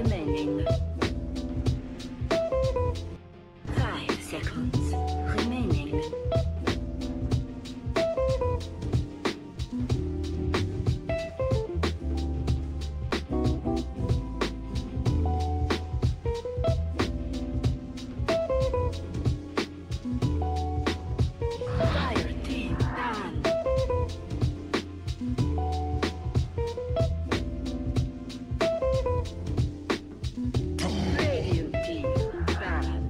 remaining. 5 seconds remaining. Fire team done. Radiant team bad.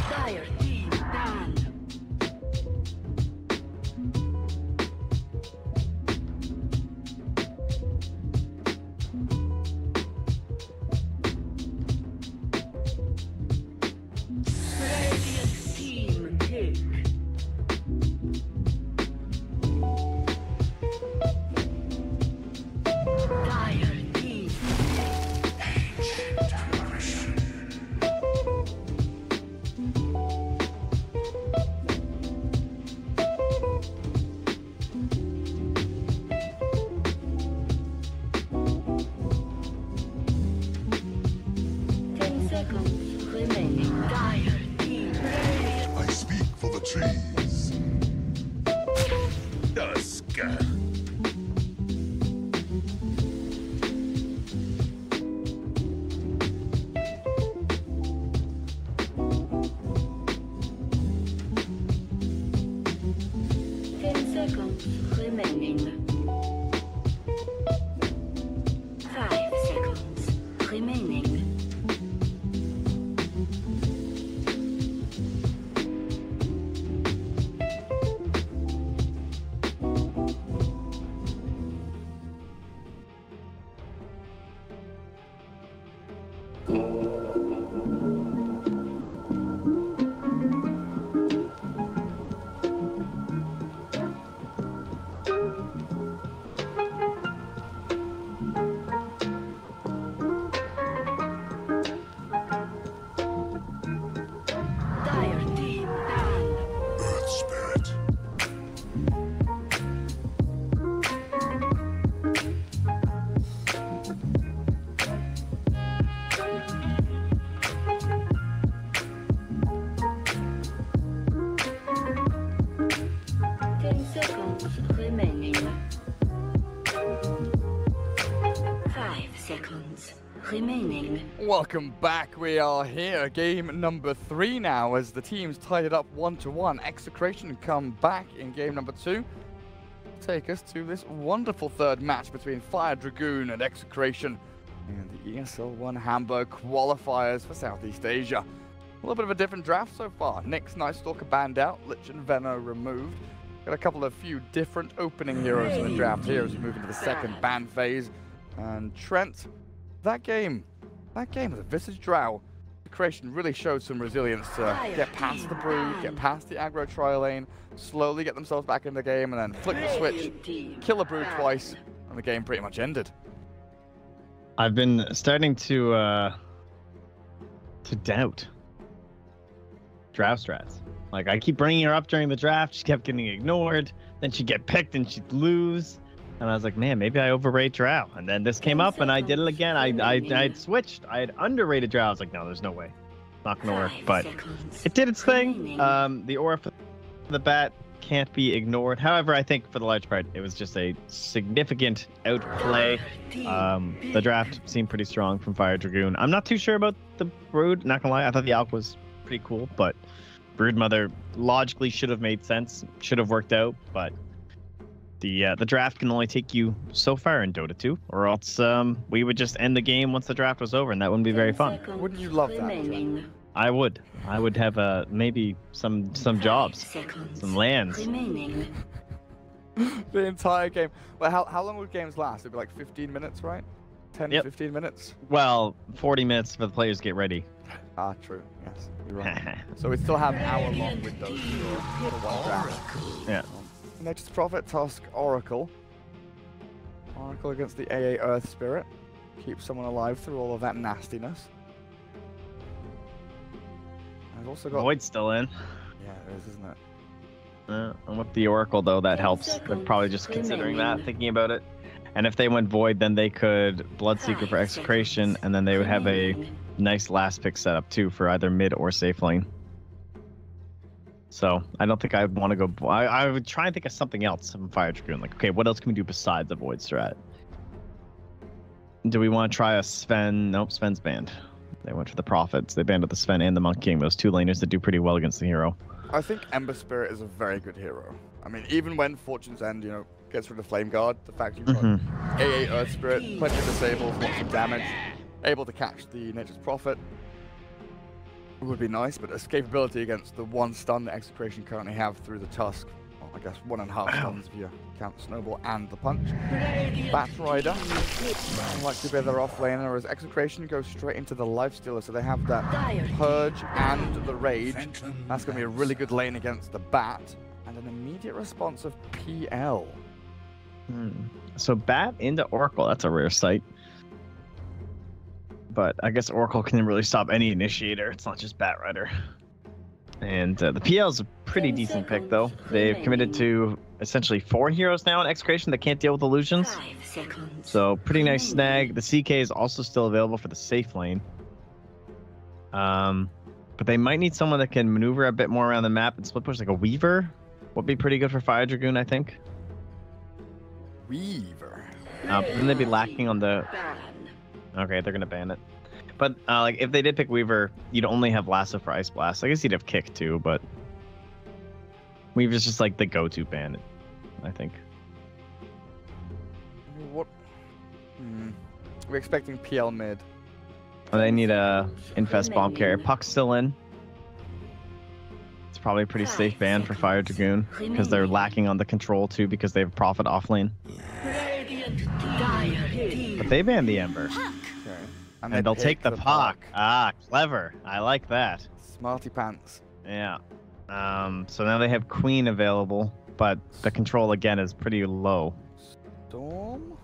Fire team done. Radiant team pick. Dire team. 10 seconds remaining. Dire team. I speak for the trees. Dusk. 10 seconds remaining. 5 seconds remaining. Dire team done. Earth spirit. Ten seconds remaining. 5 seconds remaining. Welcome back. We are here, game number 3 now, as the teams tied it up 1-1. Execration come back in game number 2. Take us to this wonderful third match between Firedragon and Execration in the ESL ONE Hamburg qualifiers for Southeast Asia. A little bit of a different draft so far. Nick's Night Stalker banned out, Lich and Venno removed. Got a couple of few different opening heroes in the draft here as we move into the second ban phase. And Trent, that game with a Visage Drow, Execration really showed some resilience to get past the Brood, get past the aggro tri lane, slowly get themselves back in the game, and then flick the switch, kill a Brood twice, and the game pretty much ended. I've been starting to doubt Drow strats. Like, I keep bringing her up during the draft, she kept getting ignored, then she'd get picked and she'd lose. And I was like, man, maybe I overrate Drow. And then this came up and I did it again. I'd switched. I had underrated Drow. I was like, no, there's no way. Not going to work. But it did its thing. The aura for the bat can't be ignored. However, I think for the large part, it was just a significant outplay. The draft seemed pretty strong from Firedragon. I'm not too sure about the Brood. Not going to lie. I thought the Alk was pretty cool. But Broodmother logically should have made sense. Should have worked out. But the draft can only take you so far in Dota 2, or else we would just end the game once the draft was over, and that wouldn't be very fun. Wouldn't you love that? I would. I would have maybe some jobs, some lands. The entire game. Well, how long would games last? It'd be like 15 minutes, right? 10, Yep. 15 minutes? Well, 40 minutes for the players to get ready. Ah, true. Yes, you're right. So we still have hour-long windows for one draft. Yeah. Nature's Prophet, Tusk, Oracle. Oracle against the AA Earth Spirit. Keep someone alive through all of that nastiness. I've also got... Void's still in. Yeah, it is, isn't it? And with the Oracle, though, that helps. They're probably just considering that, thinking about it. And if they went Void, then they could Bloodseeker for Execration, and then they would have a nice last pick setup too for either mid or safe lane. So I don't think I'd want to go. I would try and think of something else from Firedragon. Like, okay, what else can we do besides the Void strat? Do we want to try a Sven? Nope, Sven's banned. They went for the Prophets. They banned with the Sven and the Monk King. Those two laners that do pretty well against the hero. I think Ember Spirit is a very good hero. I mean, even when Fortune's End, you know, gets rid of Flame Guard, the fact you've got AA Earth Spirit, plenty of disables, lots of damage, able to catch the Nature's Prophet would be nice, but escapability against the one stun that Execration currently have through the Tusk, well, I guess 1.5 stuns if you count Snowball and the Punch. Bat Rider, like to be their off laner, as Execration goes straight into the Lifestealer, so they have that Purge and the Rage. That's going to be a really good lane against the Bat, and an immediate response of PL. So Bat into Oracle, that's a rare sight. But I guess Oracle can really stop any initiator. It's not just Bat Rider. And the PL is a pretty decent pick, though. They've committed to essentially 4 heroes now in Execration that can't deal with illusions. So pretty nice snag. The CK is also still available for the safe lane. But they might need someone that can maneuver a bit more around the map and split push, like a Weaver would be pretty good for Firedragon, I think. Weaver. Then they'd be lacking on the... Okay, they're gonna ban it. But like, if they did pick Weaver, you'd only have Lasso for Ice Blast. I guess you'd have Kick too, but Weaver's just like the go-to ban, I think. What? We're expecting PL mid. Oh, they need a Infest Bomb carrier. Puck's still in. It's probably a pretty safe ban for Firedragon because they're lacking on the control too because they have Prophet off lane. But they banned the Ember. Okay. And they'll take the Puck. Ah, clever. I like that. Smarty pants. Yeah. So now they have Queen available, but the control again is pretty low. Storm?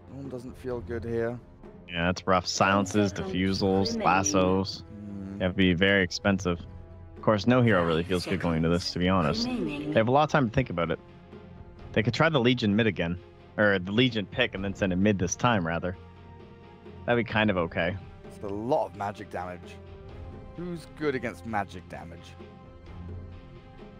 Storm doesn't feel good here. Yeah, it's rough. Silences, diffusals, lassos. They have to be very expensive. Of course, no hero really feels good going into this, to be honest. They have a lot of time to think about it. They could try the Legion mid again. Or the Legion pick and then send it mid this time, rather. That'd be kind of okay. It's a lot of magic damage. Who's good against magic damage?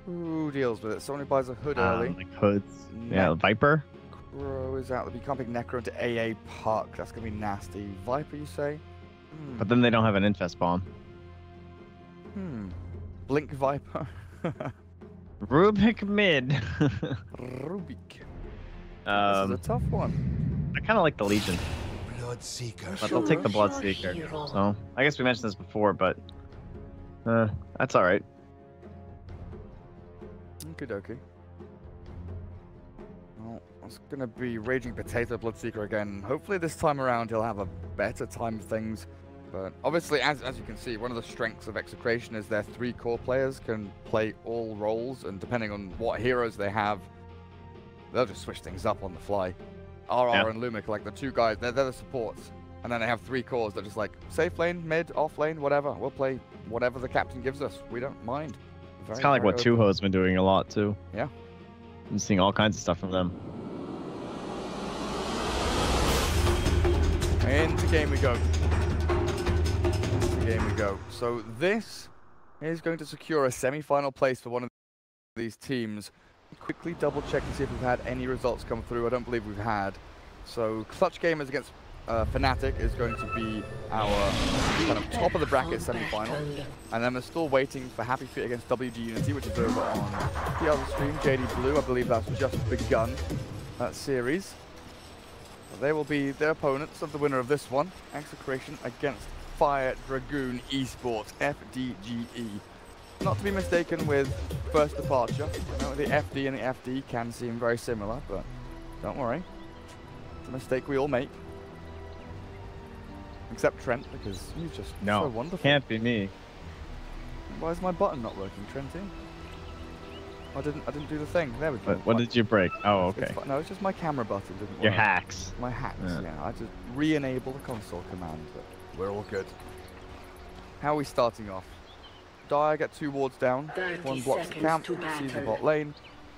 Who deals with it? Someone who buys a hood early. Like hoods. Yeah, Viper. Crow is out. You can't pick Necro into AA Puck. That's going to be nasty. Viper, you say? But then they don't have an Infest Bomb. Blink Viper. Rubik mid. Rubik. This is a tough one. I kind of like the Legion. Bloodseeker. But they'll take the Bloodseeker. So, I guess we mentioned this before, but that's alright. Okie dokie. Well, it's going to be Raging Potato Bloodseeker again. Hopefully this time around he'll have a better time of things. But obviously, as you can see, one of the strengths of Execration is their 3 core players can play all roles, and depending on what heroes they have, they'll just switch things up on the fly. RR and Lumic, like the 2 guys, they're the supports. And then they have 3 cores that are just like, safe lane, mid, off lane, whatever. We'll play whatever the captain gives us. We don't mind. It's kind of like what Tuho's been doing a lot, too. Yeah. I'm seeing all kinds of stuff from them. Into game we go. Game we go. So this is going to secure a semi-final place for one of these teams. Quickly double check to see if we've had any results come through. I don't believe we've had. So Clutch Gamers against Fnatic is going to be our kind of top of the bracket semi-final. And then we're still waiting for Happy Feet against WG Unity, which is over on the other stream, JD Blue. I believe that's just begun that series. So they will be their opponents of the winner of this one. Execration against Firedragon Esports, FDGE. Not to be mistaken with First Departure. I know the FD and the FD can seem very similar, but don't worry. It's a mistake we all make. Except Trent, because he's just so wonderful. Can't be me. Why is my button not working, Trenty? I didn't do the thing. There we go. What did you break? Oh, okay. No, it's just my camera button didn't work. Your hacks. My hacks, yeah. I just re-enable the console command, but we're all good. How are we starting off? Dire get 2 wards down. 1 blocks the camp, sees the bot lane.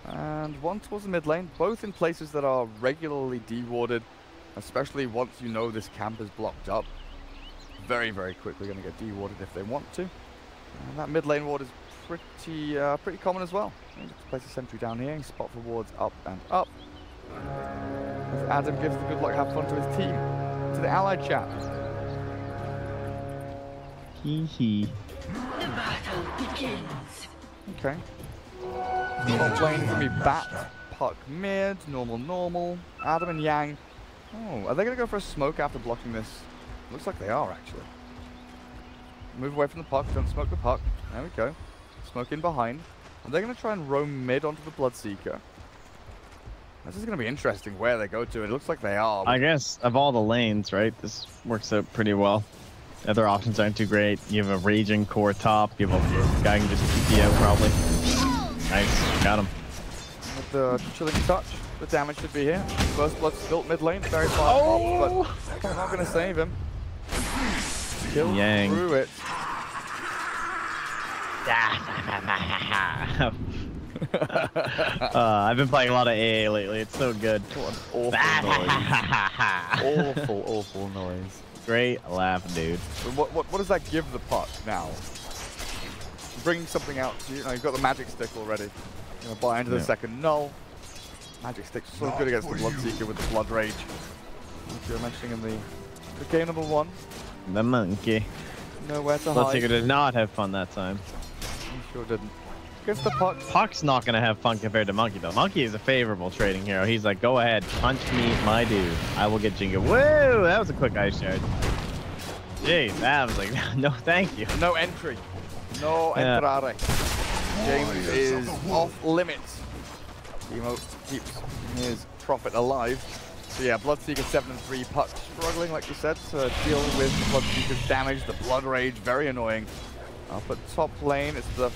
And one towards the mid lane, both in places that are regularly dewarded, especially once you know this camp is blocked up. Very, very quickly going to get dewarded if they want to. And that mid lane ward is pretty common as well. Just place a sentry down here, spot for wards up and up. As Adam gives the good luck, have fun to his team, to the allied chat. Hee hee. The battle begins. Okay. Top lane is going to be Bat, Puck mid, normal. Adam and Yang. Oh, are they going to go for a smoke after blocking this? Looks like they are, actually. Move away from the Puck, don't smoke the Puck. There we go. Smoke in behind. Are they going to try and roam mid onto the Bloodseeker? This is going to be interesting where they go to. It looks like they are. I guess of all the lanes, right, this works out pretty well. Other options aren't too great. You have a raging core top. You have a guy can just TP out probably. Nice, got him. With the chilling touch, the damage should be here. First blood spilt mid lane, very far off, but I'm not going to save him. Kill Yang. through it. I've been playing a lot of AA lately. It's so good. What an awful noise. awful noise. Great laugh, dude. What does that give the Puck now? Bringing something out. You know, you've got the magic stick already. You know, buy into the second null. Magic stick's so good against the Bloodseeker with the Blood Rage. Like you were mentioning in the game number 1. The monkey. Nowhere to hide. Bloodseeker did not have fun that time. He sure didn't. Against the Puck. Puck's not going to have fun compared to Monkey, though. Monkey is a favorable trading hero. He's like, go ahead, punch me, my dude. I will get Jinga. Whoa, that was a quick ice shard. Jeez, that was like, no, thank you. No entry. No entrare. James is off limits. Emo keeps his prophet alive. So yeah, Bloodseeker 7 and 3. Puck struggling, like you said, to deal with the Bloodseeker's damage. The Blood Rage, very annoying. Up at top lane, it's the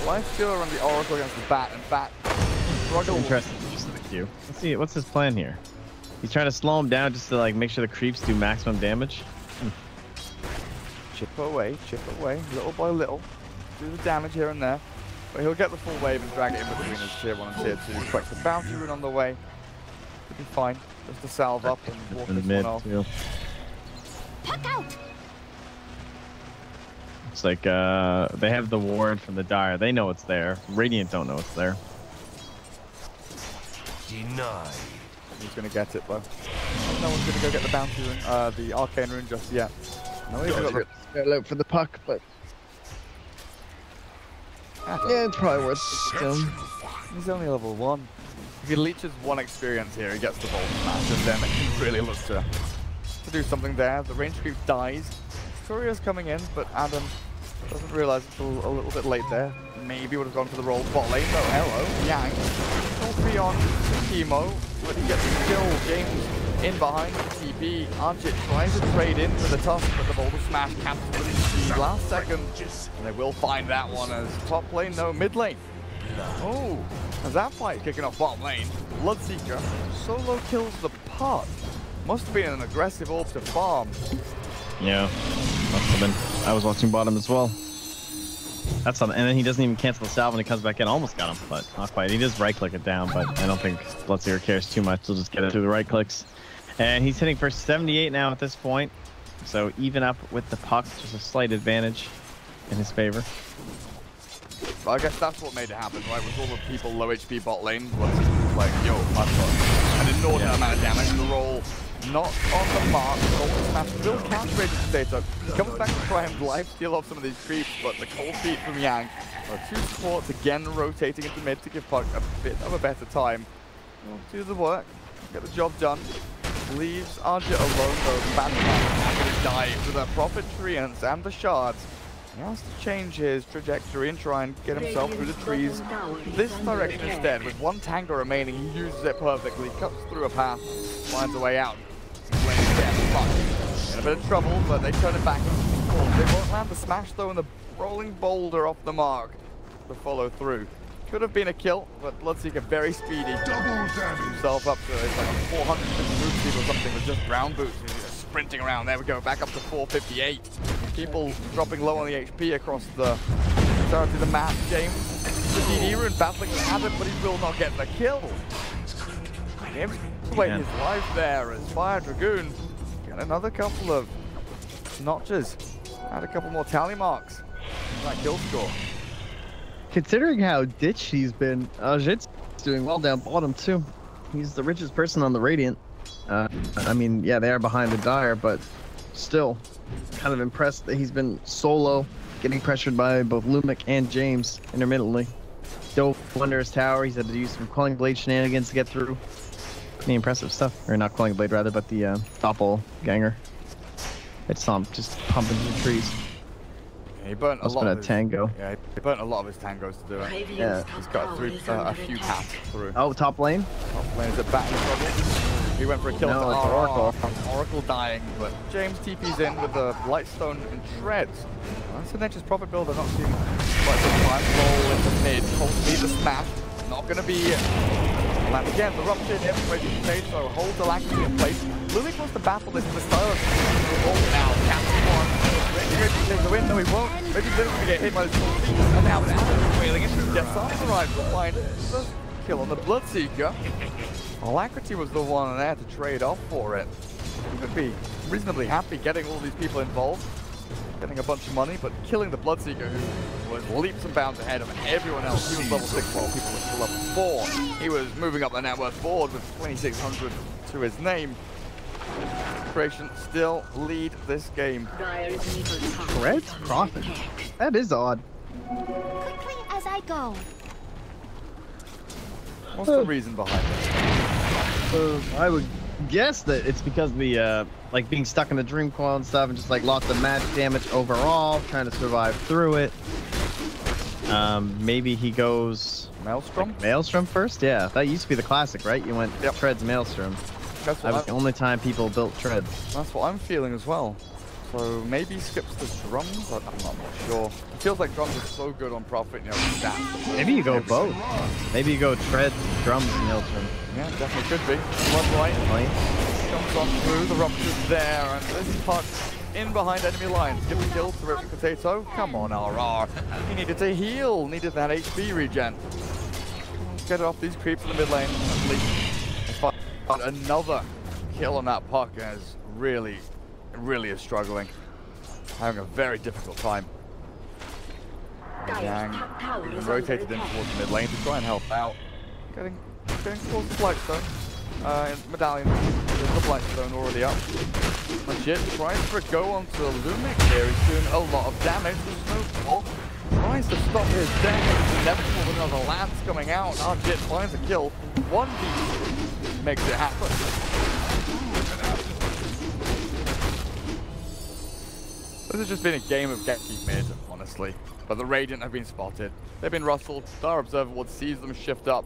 Life Stealer and the Oracle against the Bat, and Bat struggles. Interesting. Let's see, what's his plan here? He's trying to slow him down just to like make sure the creeps do maximum damage. Chip away, little by little. Do the damage here and there. But he'll get the full wave and drag it in between his tier 1 and tier 2. Collect the bounty rune on the way. Should be fine. Just to salve up and walk this one off. Puck out. It's like they have the ward from the Dire. They know it's there. Radiant don't know it's there. Denied. He's gonna get it though. No one's gonna go get the bounty rune, the arcane rune just yet. No, he's got the look for the Puck, but yeah, it's probably worth it still. He's only level 1. If he leeches 1 experience here, he gets the Bolt Smash, and then it can really look to do something there. The range creep dies. Courier's coming in, but Adam doesn't realize until a little bit late there. Maybe would have gone for the roll bot lane. No, hello, Yang. All 3 on Chemo, but he gets the kill. James in behind the TP. Ah.Jit tries to trade in for the tusk, but the Boulder Smash cancels it the last second. And they will find that one as top lane, no, mid lane. Oh, as that fight kicking off bottom lane. Bloodseeker solo kills the Puck. Must have been an aggressive orb to farm. Yeah, must have been. I was watching bottom as well. That's something. And then he doesn't even cancel the salve when he comes back in. Almost got him, but not quite. He does right click it down, but I don't think Bloodseeker cares too much. He'll just get it through the right clicks. And he's hitting for 78 now at this point. So even up with the Puck, just a slight advantage in his favor. Well, I guess that's what made it happen, right? With all the people low HP bot lane, Bloodseeker was like, yo, I've got an inordinate amount of damage. The roll not on the mark. Golden Smash still counter-rated Data. He comes back to try and life steal off some of these creeps, but the cold feet from Yang. 2 supports again rotating into mid to give Puck a bit of a better time. He'll do the work, get the job done. Leaves Ah.Jit alone though. Batman dives with a Prophet Treants and the shards. He has to change his trajectory and try and get himself through the trees this direction instead. With 1 tango remaining, he uses it perfectly, cuts through a path, finds a way out. In a bit of trouble, but they turn it back into the court. They won't land the smash though, and the rolling boulder off the mark to follow through. Could have been a kill, but Bloodseeker very speedy. Himself up to like 450 boot speed or something with just ground boots. He's just sprinting around. There we go, back up to 458. People dropping low on the HP across the entirety of the map. James the DD rune, battling with Adam, but he will not get the kill. Game's waiting his life there as Firedragon get another couple of notches. Add a couple more tally marks in that kill score. Considering how ditched he's been, Ah.Jit's doing well down bottom too. He's the richest person on the Radiant. I mean, yeah, they are behind the Dire, but still kind of impressed that he's been solo, getting pressured by both Lumic and James intermittently. Dove under his tower. He's had to use some Calling Blade shenanigans to get through. Pretty impressive stuff. Or not Calling Blade, rather, but the Doppelganger. It's just pumping through the trees. He burnt a lot of his tango. Yeah, he burnt a lot of his tangos to do it. Yeah. He's got a few paths through. Oh, top lane? Top lane is a back in trouble. He went for a kill No, to it's Oracle. Oracle dying, but James TP's in with the Lightstone and Shreds. That's a nature's profit build. They're not seeing quite the time. Roll into mid. Hold the smash. Not going to be land again. The rupture in him. Ready to stage, so hold the Lancashire in place. Lumic wants to battle this in the style of now. Captain one. Reggie takes the win. No, he won't. Reggie's going to get hit by the full feet. And now with Adam wailing in. Gets on the right to find the kill on the Bloodseeker. Alacrity was the one there to trade off for it. He could be reasonably happy getting all these people involved, getting a bunch of money, but killing the Bloodseeker, who was leaps and bounds ahead of everyone else. He was level 6 while people were still level 4. He was moving up the net worth board with 2,600 to his name. Execration still lead this game. Red's profit. That is odd. Quickly as I go. What's the reason behind it? I would guess that it's because the like being stuck in the Dream Coil and stuff, and just like lots of match damage overall, trying to survive through it. Maybe he goes Maelstrom? Like Maelstrom first? Yeah, that used to be the classic, right? You went Treads Maelstrom. That was the only time people built Treads. That's what I'm feeling as well. So maybe he skips the drums? I'm not sure. It feels like drums are so good on profit, you know, stats. Maybe you go both. Maybe you go Treads, drums, and Maelstrom. Yeah, definitely could be. One right. Comes on through, the rupture's there, and this is Puck in behind enemy lines. Get the kill through Potato. Come on, RR. He needed to heal, needed that HP regen. Let's get it off these creeps in the mid lane. At least another kill on that Puck is really is struggling. Having a very difficult time. Yang even rotated in towards the mid lane to try and help out. Getting towards the Blightstone. Medallion with the Blightstone already up. Ah.Jit tries for a go onto Lumic here. He's doing a lot of damage. The Snowball tries to stop his death. Inevitable with another lance coming out. Ah.Jit finds a kill. One piece makes it happen. This has just been a game of get-keep mid, honestly. But the Radiant have been spotted. They've been rustled. Star Observer Ward sees them shift up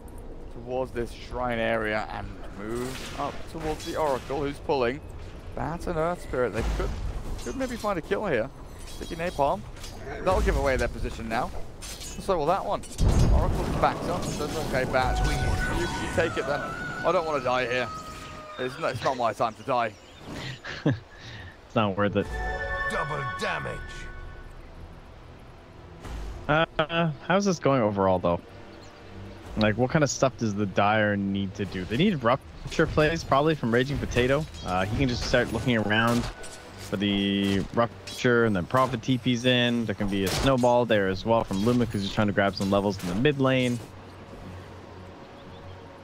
towards this shrine area and move up towards the Oracle, who's pulling. That's an Earth Spirit. They could maybe find a kill here. Sticky Napalm. That'll give away their position now. So will that one. Oracle backs up and says, okay, Bat, you take it then. I don't want to die here. It's not my time to die. It's not worth it. Double damage. How's this going overall, though? Like, what kind of stuff does the Dire need to do? They need Rupture plays, probably, from Raging Potato. He can just start looking around for the Rupture, and then Prophet TP's in. There can be a Snowball there as well from Lumic, who's just trying to grab some levels in the mid lane.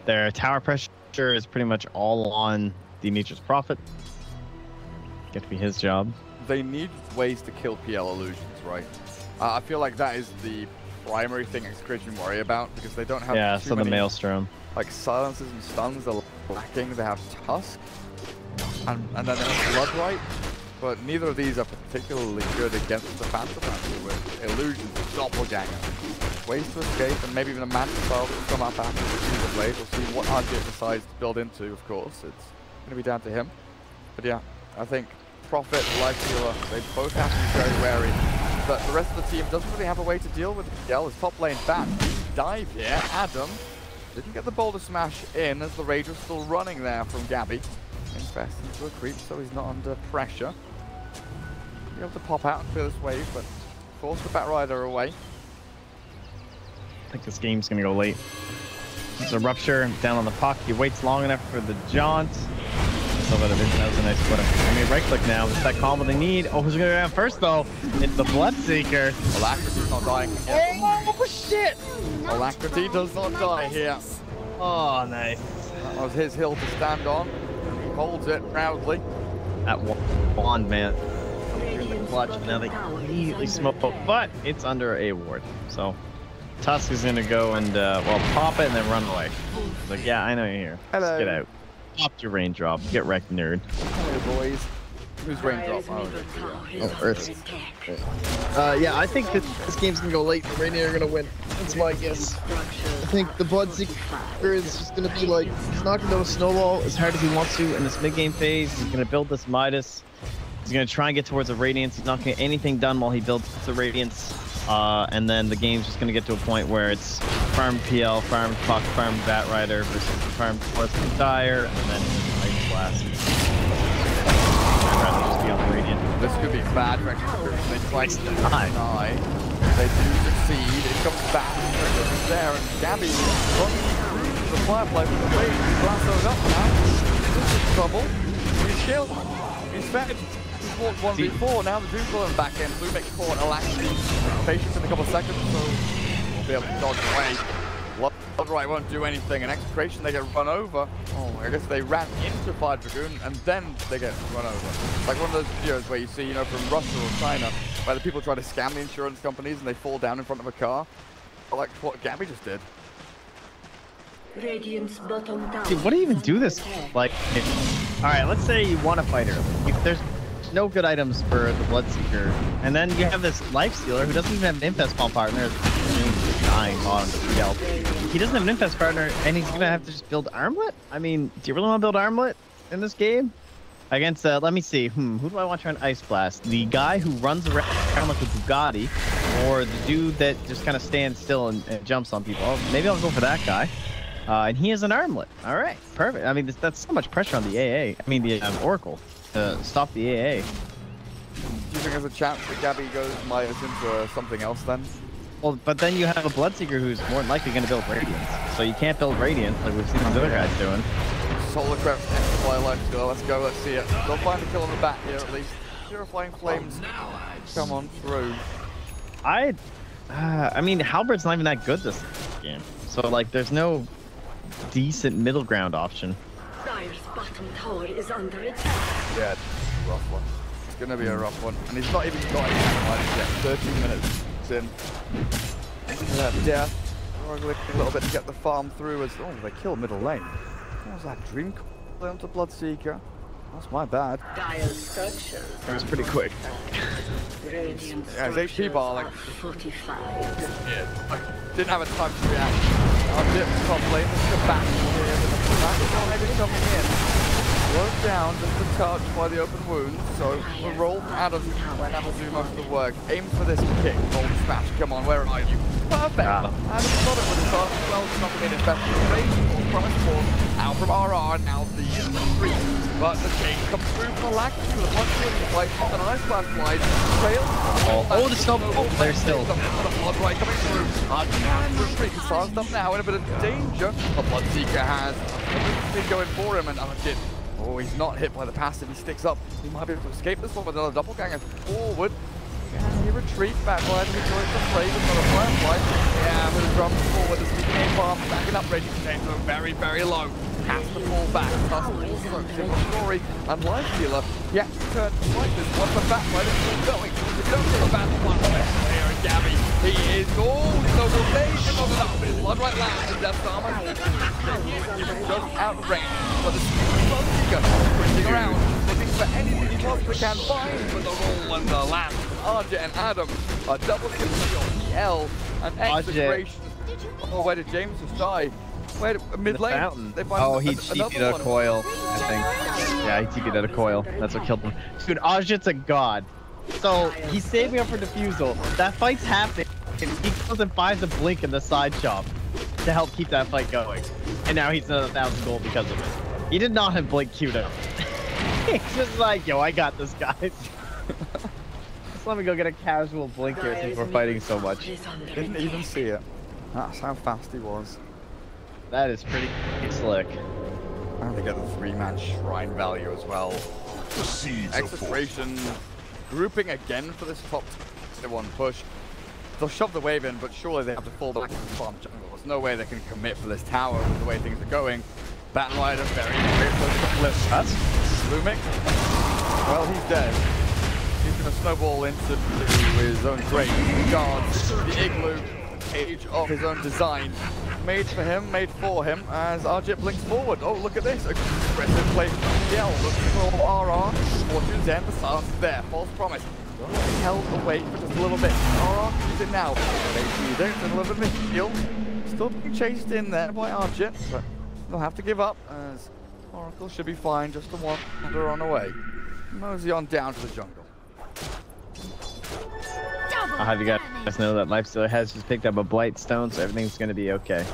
Their tower pressure is pretty much all on the Nature's Prophet. Get to be his job. They need ways to kill PL illusions, right? I feel like that is the primary thing Execration worry about, because they don't have too the many, Maelstrom. like silences and stuns are lacking. They have Tusk and then they have Bloodlight, but neither of these are particularly good against the Phantom Hunter with illusions, Doppelganger, ways to escape, and maybe even a Mantis Spell will come up after the Blade. We'll see what Ah.Jit decides to build into, of course. It's going to be down to him. But yeah, I think Prophet, Life Healer, they both have to be very wary. But the rest of the team doesn't really have a way to deal with the PL. His top lane back. Dive here. Adam didn't get the Boulder Smash in as the Rage was still running there from Gabby. Infest into a creep, so he's not under pressure. Be able to pop out and clear this wave, but force the Batrider away. I think this game's gonna go late. It's a rupture down on the puck. He waits long enough for the jaunt. So that was a nice play. I mean, right click now. It's that combo they need. Oh, who's gonna go down first though? It's the Bloodseeker. Alacrity's not dying. Oh shit! Alacrity does not die here. Oh, nice. That was his hill to stand on. He holds it proudly. That wand, man. In the clutch. Now they immediately smoke, but it's under a ward. So Tusk is gonna go and well, pop it and then run away. He's like, yeah, I know you're here. Hello. Let's get out. Pop your raindrop. Get wrecked, nerd. Hello, boys. Who's raindrop? Oh, Earth. Yeah, I think that this game's gonna go late. The Rainier are gonna win. That's my guess. I think the Bloodseeker is just gonna be like, he's not gonna go snowball as hard as he wants to in this mid-game phase. He's gonna build this Midas. He's gonna try and get towards the Radiance. He's not gonna get anything done while he builds the Radiance. And then the game's just gonna get to a point where it's farm PL, farm Puck, farm Batrider versus farm Force Dire, and then Ice Blast. I'd rather just be on the Radiant. This could be bad for Execration. They twice deny. They do succeed. It comes back. It's there, and Gabby runs through the Firefly with the wave. He's lassoed up now. This is trouble. He's killed. He's fed. He's walked 1v4. Now the Doom pulling back in. Blue makes forward. Alacrity. Patience in a couple of seconds, so we'll be able to dodge away. Bloodright won't do anything. And Execration, they get run over. Oh, I guess they ran into Firedragon and then they get run over. Like one of those videos where you see, you know, from Russia or China, where the people try to scam the insurance companies and they fall down in front of a car. Like what Gabby just did. Dude, what do you even do this? Like, alright, let's say you want to fight her. If there's no good items for the Bloodseeker, and then you have this Lifestealer who doesn't even have an Infest Palm partner. Dying on the PL. He doesn't have an Infest partner, and he's gonna have to just build Armlet? I mean, do you really want to build Armlet in this game? Against, let me see, who do I want to try an Ice Blast? The guy who runs around like a Bugatti, or the dude that just kind of stands still and jumps on people? Oh, maybe I'll go for that guy. And he has an Armlet. All right, perfect. I mean, that's so much pressure on the AA. I mean, the Oracle to stop the AA. Do you think there's a chance that Gabby goes Midas into something else then? Well, but then you have a Bloodseeker who's more than likely going to build Radiance. So you can't build Radiance like we've seen these other guys doing. Solar Crest, Fly Lifestealer, let's go, let's see it. They'll find a kill on the back here at least. Purifying Flames come on through. I mean, Halbert's not even that good this game. So, like, there's no decent middle ground option. Dire's bottom tower is under attack. Yeah, it's a rough one. It's going to be a rough one. And he's not even got any analyzers yet. 13 minutes in. Death. Struggling a little bit to get the farm through as... Oh, they killed middle lane. What was that? Dream Call onto Bloodseeker. That's my bad. Dire's structures. It was pretty quick. Yeah, his HP bar, like... 45. Yeah, didn't have a time to react. Ah.Jit top lane, let's go back here. The maybe coming in. Slowed down just a touch by the open wounds, so the roll Adam went out to do most of the work. Aim for this kick, roll smash, come on, where are you? Perfect! Adam got it with his heart as well, it's not going to invest in the range, promise form, out from RR, now the 3. But the chain comes through from Alacrity to the punch in the fight, an Ice Blast flies, trails. Oh, the stop, they're still. Bloodright coming through, pretty Kassan's up now in a bit of danger, but Bloodseeker has been going for him, and Ah.Jit. Oh, he's not hit by the passive. He sticks up. He might be able to escape this one with another doppelganger forward. Can he retreat back? Why did he join the play with another Firefly? Yeah, with a drum forward. The speaking farm backing up. Raging Chains are very, very low. Has to fall back. Tusk also similar story. And Lifestealer, he actually turned to fight this one, but Batrider is still going. If you don't kill the Batrider, here and Gabby, he is gold. He's over stage and over that. His Bloodright lands and Death's Armor. He's just out of range. But the Bloodseeker sprinting around, looking for anything he possibly can find. But the roll and the land. Ah.Jit and Adam are double kill PL and Execration. Oh, where did James just die? Wait, mid lane. They find oh, he TP'd a coil, I think. Yeah, he TP'd at a coil. That's what killed him. Dude, Ah.Jit's a god. So, he's saving up for defusal. That fight's happening. He goes and buys a blink in the side shop to help keep that fight going. And now he's at 1,000 gold because of it. He did not have blink queued up. He's just like, yo, I got this, guys. Just let me go get a casual blink here since we're fighting so much. Didn't even see it. That's how fast he was. That is pretty slick. And they get the 3-man shrine value as well. The seeds of force. Execration grouping again for this top 1 push. They'll shove the wave in, but surely they have to fall back to the farm jungle. There's no way they can commit for this tower with the way things are going. Bat Rider very close to That's Lumik. Well, he's dead. He's going to snowball into his own grave. He guards the igloo, cage of his own design. Made for him, made for him, as Ah.Jit blinks forward. Oh, look at this. Aggressive play from PL. Looking for RR. Fortune's end. The silence is there. False promise. Held away for just a little bit. RR use it now. They need it. A little bit of a heal. Still being chased in there by Ah.Jit, but they'll have to give up, as Oracle should be fine. Just the wander on away. Mosey on down to the jungle. I'll have you guys know that Lifestealer has just picked up a Blight Stone, so everything's going to be okay.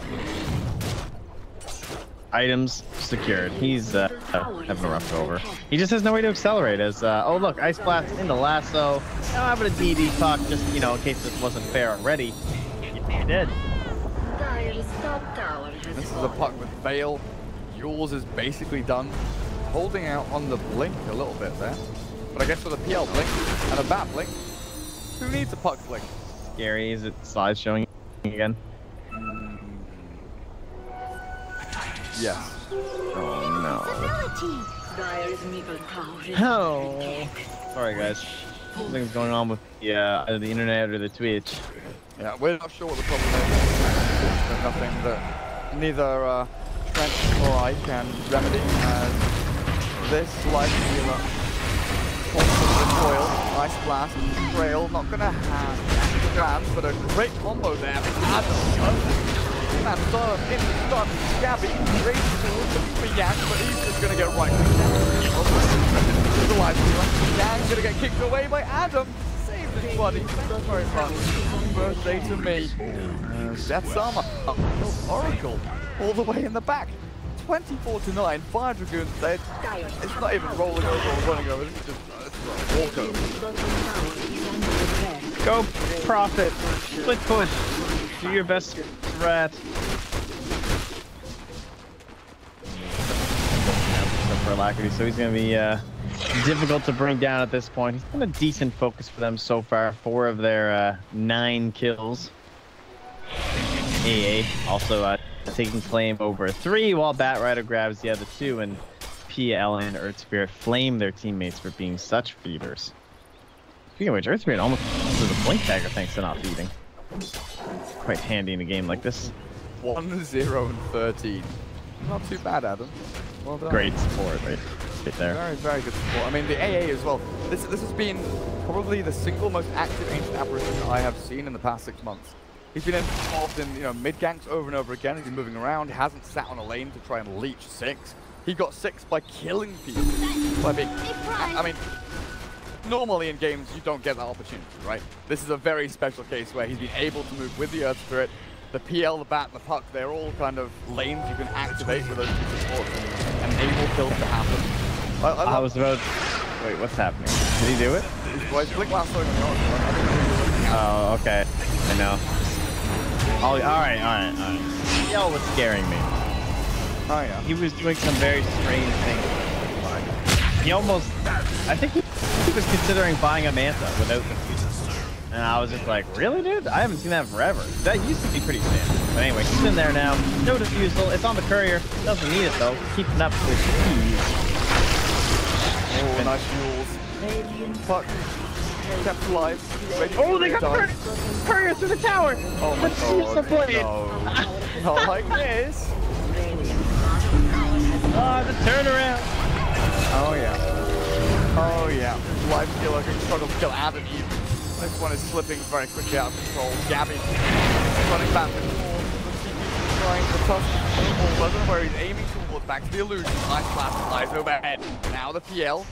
Items secured. He's having a rough go over. He just has no way to accelerate as, oh look, Ice Blast into Lasso. Now having a DD puck, just, you know, in case this wasn't fair already. You did. This is a puck with Veil. Yules is basically done. Holding out on the blink a little bit there. But I guess with a PL blink and a bat blink, who needs a puck blink? Scary, is it slides showing again? Yes. Oh no. Possibility. Oh. Sorry guys. Something's going on with the internet or the Twitch. Yeah, we're not sure what the problem is. There's nothing that neither Trent or I can remedy, as this life healer recoil, Ice Blast, Trail, not gonna have the grabs, but a great combo there. Adam, man, start in the start, Gabby, great forward for Yang, but he's just gonna get right. The life healer, Yang's gonna get kicked away by Adam. Save this buddy. Thanks very much. Happy birthday to me. Death's Armor. Oracle, all the way in the back. 24-9, Firedragon dead. It's not even rolling over or running over, this is just a walkover. Go, Prophet. Split push. Do your best, Rat. For Alacrity, so he's going to be difficult to bring down at this point. He's been a decent focus for them so far. 4 of their 9 kills. AA also taking claim over 3, while Bat Rider grabs the other 2, and PL and Earth Spirit flame their teammates for being such feeders. Speaking of which, Earth Spirit almost does a blink dagger thanks to not feeding. Quite handy in a game like this. 1-0-13. Not too bad, Adam. Well done. Great support right there. Very, very good support. I mean, the AA as well. This has been probably the single most active Ancient Apparition I have seen in the past 6 months. He's been involved in, mid ganks over and over again. He's been moving around. He hasn't sat on a lane to try and leech 6. He got 6 by killing people. I mean, normally in games you don't get that opportunity, right? This is a very special case where he's been able to move with the Earth Spirit. The PL, the Bat, and the Puck, they're all kind of lanes you can activate with those 2 supports and enable kills to happen. I was about... Wait, what's happening? Did he do it? Well, blink last time. Oh, okay. I know. Oh, alright. Yell was scaring me. Oh, yeah. He was doing some very strange things. He almost... I think he was considering buying a Manta without the fuses. And I was just like, really, dude? I haven't seen that forever. That used to be pretty standard. But anyway, he's in there now. No defusal. It's on the courier. Doesn't need it, though. Keeping up with ease. Oh, nice fuels. Puck. Kept alive. Oh, they got courier through the tower! Oh my god. No. Not like this. Oh, the turnaround. Oh, yeah. Oh, yeah. Life killer can struggle to kill Adam even. This one is slipping very quickly out of control. Gabby running back and forth. Trying to touch the button where he's aiming towards back to the illusion. Nice blast flies overhead. Now the PL.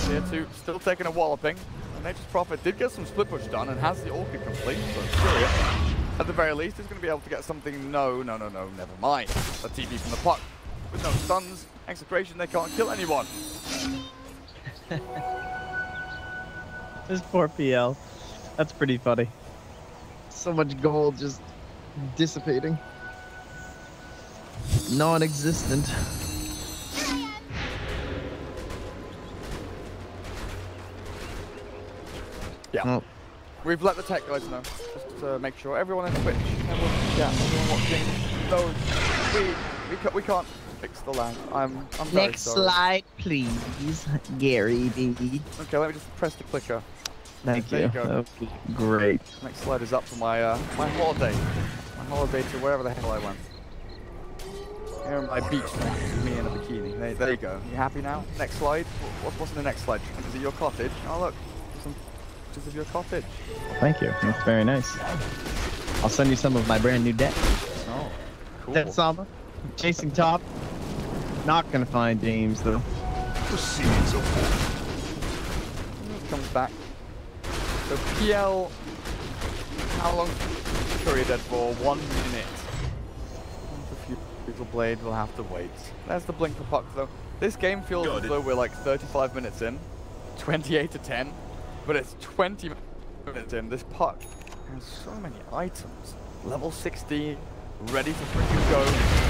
Here too, still taking a walloping. And Nature's Prophet did get some split push done and has the orchid complete, so curious. At the very least, he's going to be able to get something. No, never mind. A TP from the Puck. With no stuns, Execration, they can't kill anyone. This poor PL. That's pretty funny. So much gold just dissipating. Non-existent. Yeah. Oh. We've let the tech guys know, just to make sure everyone in Twitch, everyone in chat, everyone watching knows we can't fix the lag. I'm very Next sorry. slide, please, Gary B. Okay, let me just press the clicker. Thank There you. you go. Okay, great. Next slide is up for my my holiday. My holiday to wherever the hell I went. Here on my beach, me in a bikini. There you go. You happy now? Next slide. What's in the next slide? Is it your cottage? Oh look, some pictures of your cottage. Thank you. That's very nice. I'll send you some of my brand new deck. Oh, cool. Dead Samba. Chasing top. Not gonna find James though. The seeds of war. Comes back. So PL, how long are you dead for? 1 minute. The Fugal Blade will have to wait. There's the blink for puck though. This game feels as though we're like 35 minutes in, 28 to 10, but it's 20 minutes in. This puck has so many items. Level 16, ready to freaking go.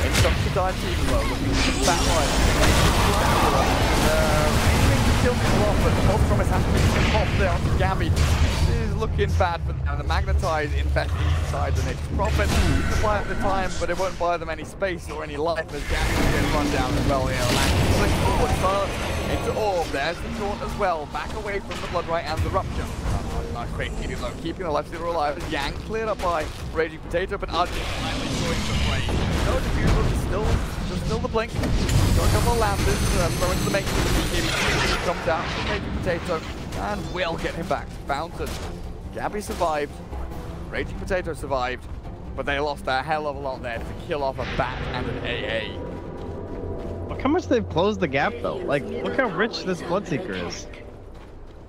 In some Kadai team mode, looking for the fat line. Kill people off, but Health Promise has to be popped there onto Gabby. This is looking bad for now. The Magnetize infesting inside the next Prophet. You can buy at the time, but it won't buy them any space or any life as Gabby will get run down as well. Flick forward first into Orb. There's the taunt as well. Back away from the Blood Right and the Rupture. Nice great keeping low, keeping the life stealer alive. Yang cleared up by Raging Potato, but Ah.Jit finally joins the fray. No defusal, still the blink. Got a couple of landers, throw into the main. He comes out from Raging Potato and will get him back. Fountain. Gabby survived. Raging Potato survived, but they lost a hell of a lot there to kill off a bat and an AA. Look how much they've closed the gap though. Like, look how rich this Bloodseeker is.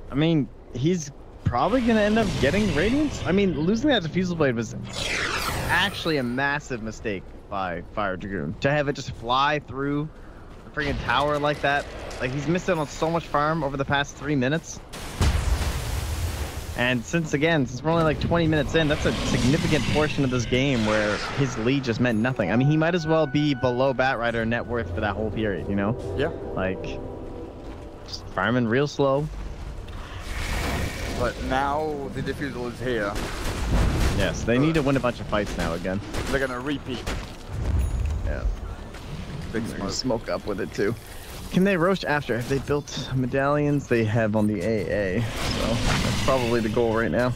I mean, he's probably gonna end up getting Radiance. I mean, losing that Diffusal Blade was actually a massive mistake by Firedragon. To have it just fly through the freaking tower like that. Like, he's missed out on so much farm over the past 3 minutes. And since we're only like 20 minutes in, that's a significant portion of this game where his lead just meant nothing. I mean, he might as well be below Batrider net worth for that whole period, you know? Yeah. Like, just farming real slow. But now the Diffusal is here. Yes, they need to win a bunch of fights now again. They're gonna repeat. Yeah. Big They're smoke. gonna smoke up with it too. Can they roast after? Have they built medallions? They have on the AA, so that's probably the goal right now.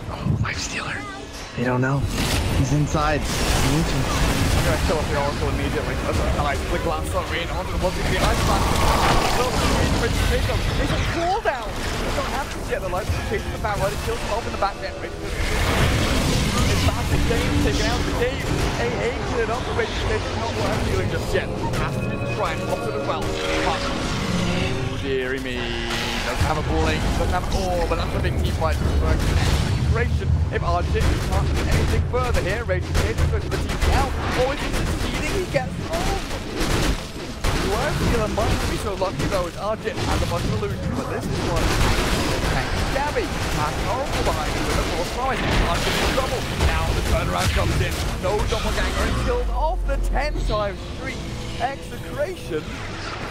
Oh, Life Stealer. They don't know. He's inside. I'm gonna kill off the Oracle immediately. Nice, the glass on Reen onto the body. Nice man. It's a cooldown. You don't have to get the life chasing the fan. It kills him off in the back end. It's massive game taken out the game. AA cleared up the way he's not worth feeling just yet. Has to be the try and pops it as well. Oh, dearie me. Doesn't have a blink, doesn't have an orb, but that's a big team fight. Execration. If Ah.Jit can't do anything further here, Raging Potato goes to the team out. Oh, is he succeeding? He gets Stealer might be so lucky though, as Ah.Jit has a bunch of illusions, but this is one. Gabby passing Oracle behind him with a force promise. Ah.Jit in trouble. Now the turnaround comes in. No doppelganger and killed off the 10 times 3. Execration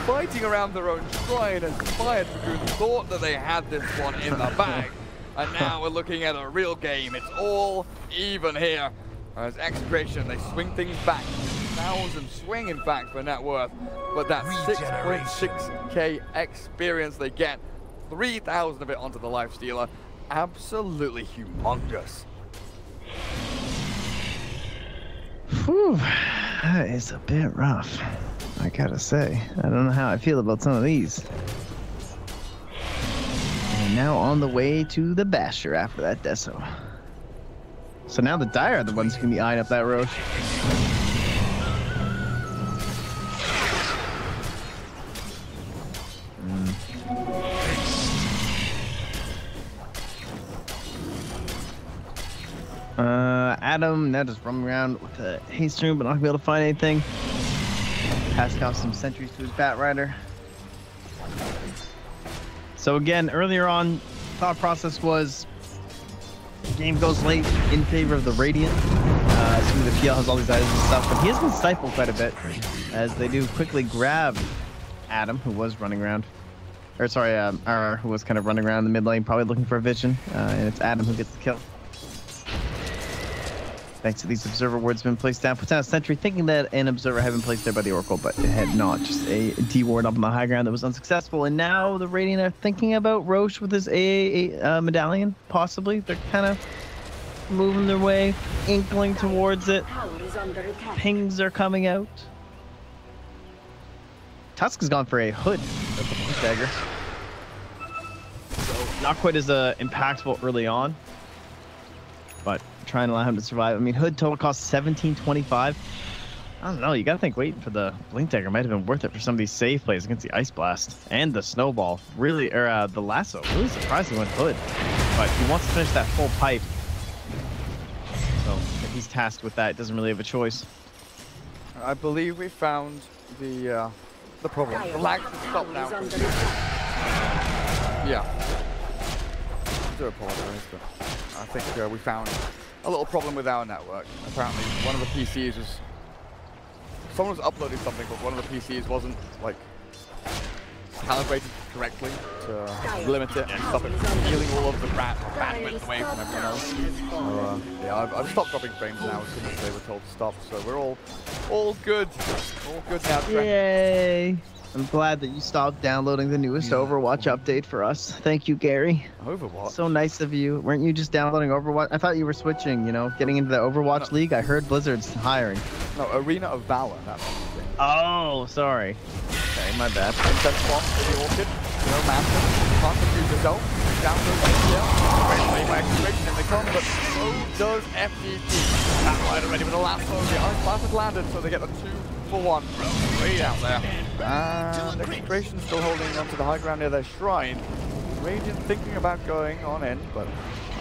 fighting around their own shrine as Firedragon thought that they had this one in the bag. And now we're looking at a real game. It's all even here. As Execration, they swing things back. 1,000 swing, in fact, for net worth. But that 6.6k experience they get, 3,000 of it onto the Life Stealer. Absolutely humongous. Whew, that is a bit rough, I gotta say. I don't know how I feel about some of these. And now on the way to the Basher after that Deso. So now the Dire are the ones who can be eyeing up that road. Adam now just roaming around with a haste room, but not gonna be able to find anything. Passed off some sentries to his Batrider. So again, earlier on, thought process was game goes late in favor of the Radiant. Assuming the PL has all these items and stuff, but he has been stifled quite a bit as they do quickly grab Adam, who was running around. Or sorry, RR, who was kind of running around in the mid lane, probably looking for a vision, and it's Adam who gets the kill. Thanks to these observer wards been placed down. Puts down a sentry, thinking that an observer had been placed there by the Oracle, but it had not. Just a D ward up on the high ground that was unsuccessful. And now the Radiant are thinking about Roche with his AA medallion, possibly. They're kind of moving their way, inkling towards it. Pings are coming out. Tusk has gone for a hood with the blink dagger. So not quite as impactful early on, but trying to allow him to survive. I mean, hood total cost 1725. I don't know. You gotta think waiting for the blink dagger might have been worth it for some of these save plays against the ice blast and the snowball. Really, or the lasso. Really surprised he went hood, but he wants to finish that full pipe. So if he's tasked with that, doesn't really have a choice. I believe we found the problem. The lag should stop now. Yeah. I do apologize, but I think we found a little problem with our network. Apparently, one of the PCs was... Someone was uploading something, but one of the PCs wasn't, like, calibrated correctly to limit it and stop it from stealing all of the bandwidth away from everyone else. So, yeah, I've stopped dropping frames now as soon as they were told to stop, so we're all good. All good now, Trent. Yay! I'm glad that you stopped downloading the newest Overwatch update for us. Thank you, Gary. Overwatch? So nice of you. Weren't you just downloading Overwatch? I thought you were switching, you know, getting into the Overwatch League. I heard Blizzard's hiring. No, Arena of Valor. That's the thing. Oh, sorry. Okay, my bad. Princess Swamp for the Orchid. No master. Can't confuse yourself. Down to the yeah. Great play by Execration in the come, but so does FDG. That right already with the lasso. The ice blast has landed, so they get the 2-for-1. Way out there. And Execration still holding onto the high ground near their shrine. Radiant thinking about going on in, but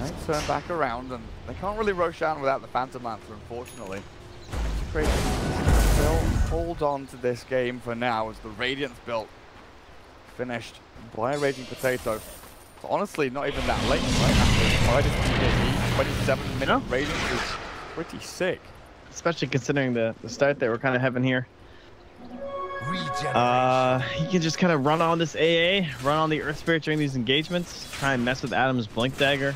they turn back around, and they can't really rush down without the Phantom Lancer, unfortunately. Execration still hold on to this game for now as the Radiant's built finished by a Raging Potato. So honestly, not even that late, right? After 27-minute Radiant is pretty sick. Especially considering the start that we're kind of having here. He can just kind of run on this AA, run on the Earth Spirit during these engagements, try and mess with Adam's Blink Dagger.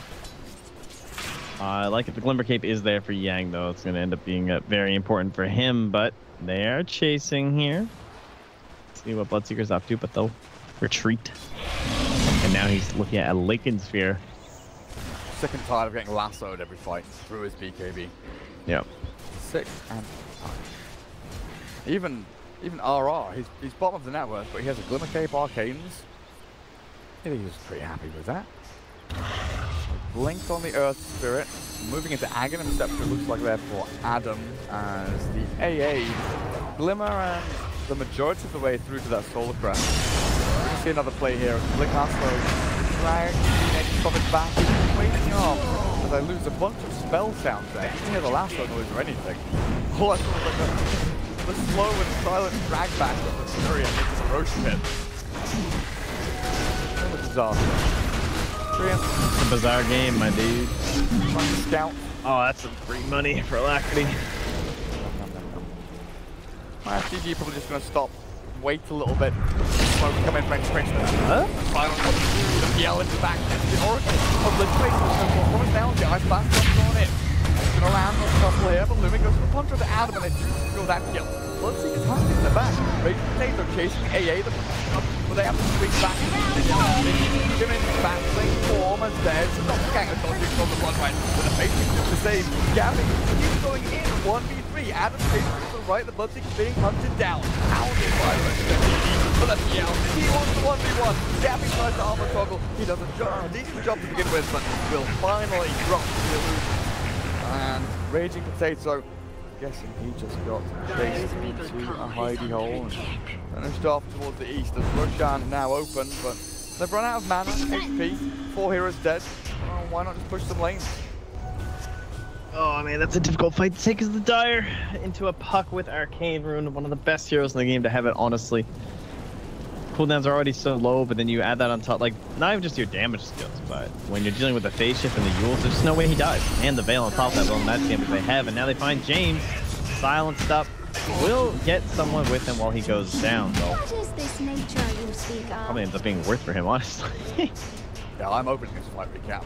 I like it. The Glimmer Cape is there for Yang, though. It's going to end up being very important for him, but they are chasing here. Let's see what Bloodseeker's up to, but they'll retreat. And now he's looking at a Lincoln Sphere. Sick and tired of getting lassoed every fight through his BKB. Yep. 6 and 5. Even RR, he's bottom of the net worth, but he has a Glimmer Cape Arcanes. I think he was pretty happy with that. Blinked on the Earth Spirit, moving into Aghanim Scepter, looks like there for Adam, as the AA Glimmer and the majority of the way through to that Solar Crest. We're going to see another play here. Blink Lasso, drag, stop it back, waiting off, as I lose a bunch of spell sounds there. You can hear the Lasso noise or anything. All I saw was like the slow and silent drag back of the Fury into the Roche pit. What a disaster. It's a bizarre game, my dude. Scout. Oh, that's some free money for Alacrity. My FDG probably just going to stop, wait a little bit. Smoke come in from Execration. Huh? Final the PL into the back. The Oracle of the Trace. Coming down, the Ice Blast comes on in. It's going to land on the couple here, but Lumen goes for the punch of the Adam, and they do steal that kill. Bloodseeker's hunting in the back. Raging Potato chasing AA, but they have to swing back. Give in back lane form as there's not the gang of dodging from the bloodline. With a face to save. Gavin keeps going in 1v3. Adam chasing to the right. The Bloodseeker's being hunted down. Hounded by the but that's the out. He wants the 1v1. Gavin tries to armor toggle. He does a decent job to begin with, but will finally drop the illusion. And Raging Potato, guessing he just got chased into a hidey hole and finished off towards the east as Roshan now open, but they've run out of mana, HP, 4 heroes dead. Oh, why not just push some lanes? Oh man, that's a difficult fight to take as the Dire into a puck with Arcane Rune, one of the best heroes in the game to have it, honestly. cooldowns are already so low, but then you add that on top, like, not even just your damage skills, but when you're dealing with the phase shift and the Yules, there's no way he dies. And the Veil on top of that low match damage they have, and now they find James silenced up. Will get someone with him while he goes down, though. What is this nature you speak of? Probably ends up being worth for him, honestly. Yeah, I'm opening this fight recap.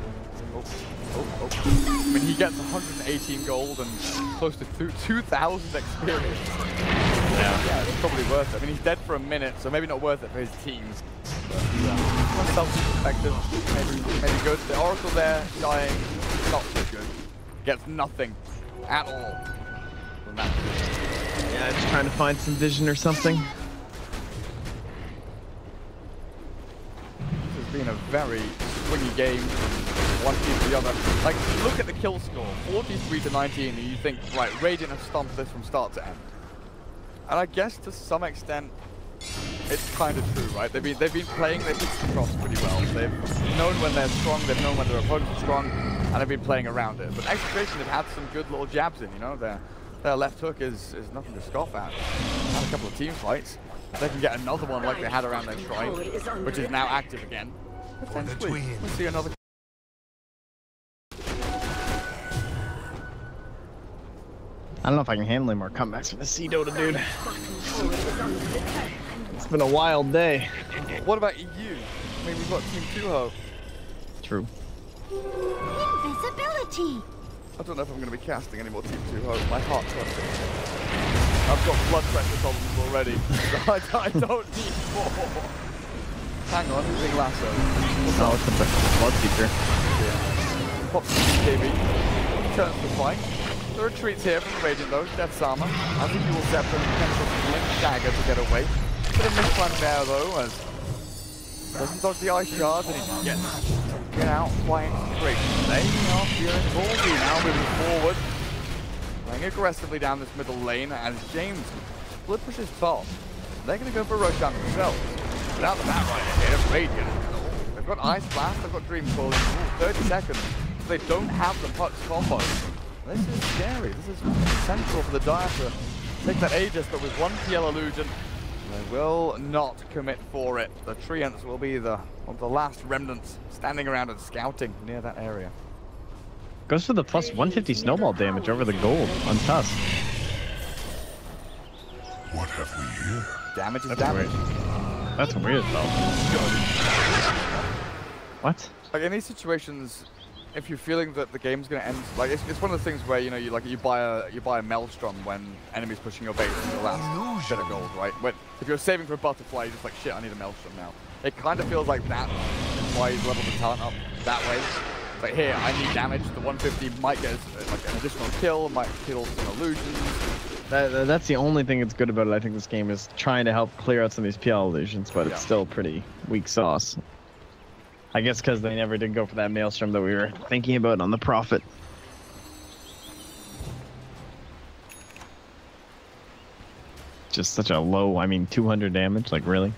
I mean, he gets 118 gold and close to 2,000 experience. Yeah, it's probably worth it. I mean, he's dead for a minute, so maybe not worth it for his team. But from a selfish perspective, maybe good. The Oracle there, dying, not so good. Gets nothing at all from that. Yeah, just trying to find some vision or something. This has been a very swingy game from one team to the other. Like, look at the kill score, 43 to 19, and you think, right, Radiant have stomped this from start to end. And I guess to some extent, it's kind of true, right? They've been playing their hits across pretty well. They've known when they're strong, they've known when their opponents are strong, and they've been playing around it. But Execration have had some good little jabs in, you know? Their left hook is nothing to scoff at. Had a couple of team fights. If they can get another one like they had around their shrine, which is now active again. Potentially, we'll see another. I don't know if I can handle any more comebacks for the C Dota, dude. It's been a wild day. What about EU? I mean, we've got Team 2-Ho. True. Invisibility. I don't know if I'm going to be casting any more Team 2-Ho. My heart's hurting. I've got blood pressure problems already. I don't need more. Hang on, using lasso. Oh, it's a blood seeker. Yeah. Pops KB. Turns the fight. The retreats here from the Radiant though. Death's Armor. I think you will Scepter and potential Blink Dagger to get away. Bit of misplanned there though, as doesn't dodge the Ice Shard, and he gets to get out quite straight. They are feeling ballsy now, moving forward. Playing aggressively down this middle lane as James split pushes top. They're going to go for Roshan themselves. Without the bat right here, Radiant. They've got Ice Blast, they've got Dream Calling. 30 seconds. So they don't have the Putz combo. This is scary. This is central for the Dire to take that Aegis, but with one PL illusion, they will not commit for it. The Treants will be one of the last remnants standing around and scouting near that area. Goes for the plus 150 snowball damage over the gold on Tusk. What have we here? Damage is damage. Weird. That's weird though. What? Like in these situations, if you're feeling that the game's gonna end, like it's one of the things where you buy a Maelstrom when enemies pushing your base in the last bit of gold, right? When if you're saving for a butterfly, you're just like shit, I need a Maelstrom now. It kind of feels like that is why he's leveled the talent up that way. It's like here, I need damage. The 150 might get like an additional kill, might kill some illusions. That's the only thing that's good about it. I think this game is trying to help clear out some of these PL illusions, but it's still pretty weak sauce. I guess because they never did go for that Maelstrom that we were thinking about on the Prophet. Just such a low, I mean, 200 damage, like really?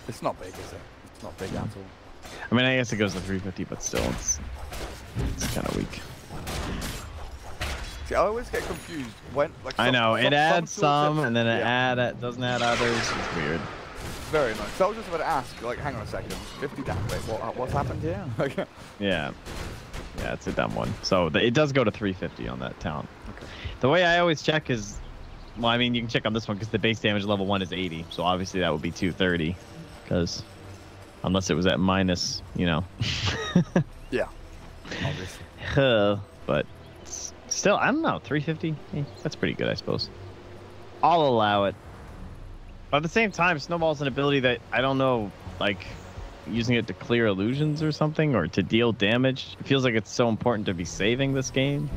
It's not big, is it? It's not big at all. I mean, I guess it goes to 350, but still, it's kind of weak. See, I always get confused when, like, I know, it adds some, and then it doesn't add others. It's weird. Very nice. So I was just about to ask, like, hang on a second, 50 damage. Wait, what's happened here? Yeah, it's a dumb one. So it does go to 350 on that talent. Okay. The way I always check is, well, I mean, you can check on this one because the base damage level 1 is 80, so obviously that would be 230, because unless it was at minus, you know. Yeah, obviously. But still, I don't know, 350. That's pretty good, I suppose. I'll allow it. But at the same time, Snowball's an ability that I don't know, like using it to clear illusions or something, or to deal damage. It feels like it's so important to be saving this game.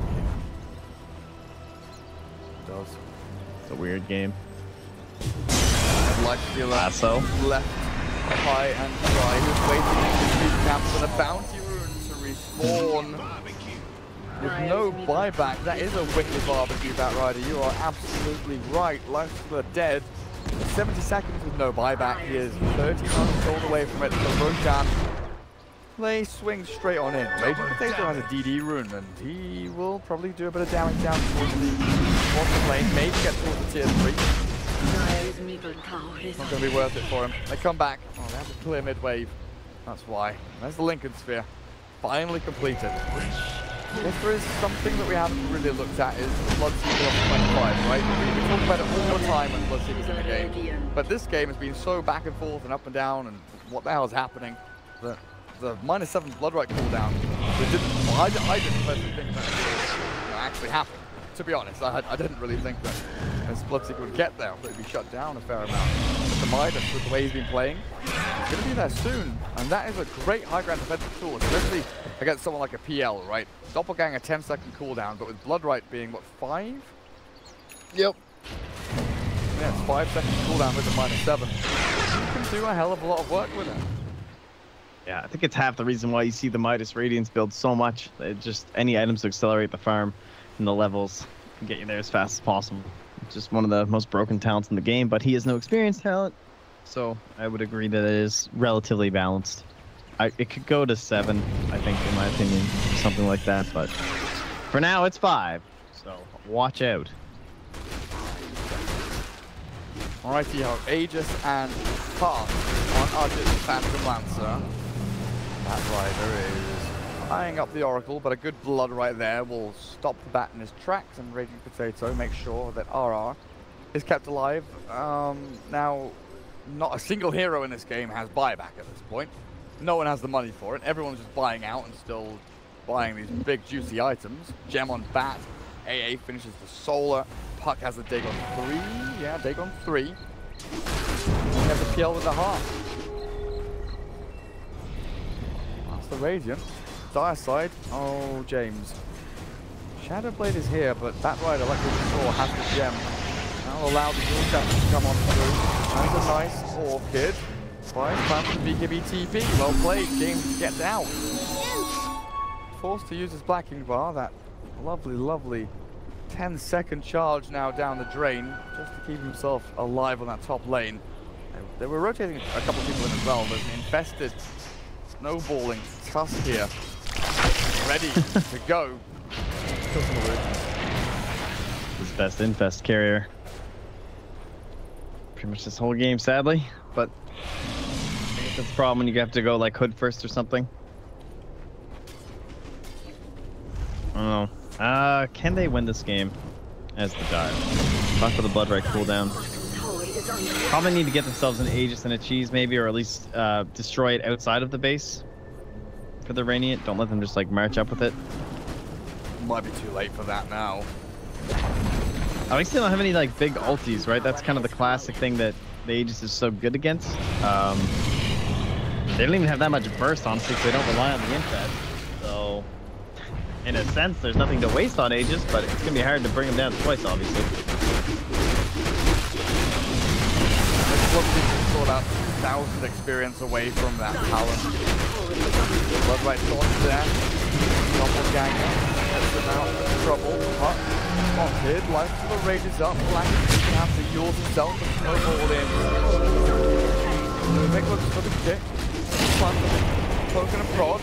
It does. It's a weird game. Lifestealer Lasso. left high and dry. He was waiting in the camp for the bounty rune to respawn. With no buyback, that is a wicked barbecue, Batrider. You are absolutely right. Lifestealer dead. 70 seconds with no buyback. He is 39 gold away from it. So Roshan, they swing straight on in. Raging Potato has a DD rune, and he will probably do a bit of damage down towards the lane. Maybe get towards the tier 3. Dire's middle tower is Not going to be worth it for him. They come back. Oh, they have to clear mid-wave. That's why. There's the Lincoln Sphere. Finally completed. If there is something that we haven't really looked at is Bloodseeker on 25, right? We talk about it all the time when Bloodseeker's in the game. But this game has been so back and forth and up and down and what the hell is happening that the -7 Bloodright cooldown, I didn't personally think that would actually happen. To be honest, I didn't really think that this Bloodseeker would get there, but it'd be shut down a fair amount. But the Midas, with the way he's been playing, he's going to be there soon. And that is a great high ground defensive tool, especially against someone like a PL, right? Doppelganger 10-second cooldown, but with Bloodright being, what, 5? Yep. Yeah, it's 5 seconds cooldown with the -7. You can do a hell of a lot of work with it. Yeah, I think it's half the reason why you see the Midas Radiance build so much. It just any items to accelerate the farm and the levels and get you there as fast as possible. It's just one of the most broken talents in the game, but he has no experienced talent. So I would agree that it is relatively balanced. It could go to 7, I think, in my opinion, something like that. But for now, it's 5. So watch out. Alrighty, ho, Aegis and Path on Ah.Jit Phantom Lancer. That rider is eyeing up the Oracle, but a good blood right there will stop the bat in his tracks, and Raging Potato make sure that RR is kept alive. Now, not a single hero in this game has buyback at this point. No one has the money for it. Everyone's just buying out and still buying these big juicy items. Gem on bat. AA finishes the Solar. Puck has the Dagon 3. Yeah, Dagon 3. We have the PL with the heart. That's the Radiant. Dire side. Oh, James. Shadowblade is here, but that rider, like we saw, has the gem. That'll allow the dual champion to come on through. That's a nice Orchid. Fine, time for the BKB TP. Well played. James gets out. Forced to use his blacking bar. That lovely, lovely 10-second charge now down the drain, just to keep himself alive on that top lane. They were rotating a couple of people in as well. There's an infested snowballing Tusk here, ready to go. His best infest carrier. Pretty much this whole game, sadly. But I guess that's the problem when you have to go like Hood first or something. I don't know. Can they win this game as the dive? Talk for the Bloodright cooldown. Probably need to get themselves an Aegis and a Cheese maybe, or at least destroy it outside of the base for the Radiant. Don't let them just like march up with it. Might be too late for that now. I still don't have any like big ultis, right? That's kind of the classic thing that the Aegis is so good against. They don't even have that much burst, honestly, so they don't rely on the infest. So in a sense, there's nothing to waste on Aegis, but it's going to be hard to bring them down twice, obviously. This one seems sort out 2,000 experience away from that talent. Bloodright thoughts there. Doppelganger gets them out of trouble. Puck spotted. Life to the rages up. Black can have to yours himself and snowball in. Make looks for the kick. Poking a prod.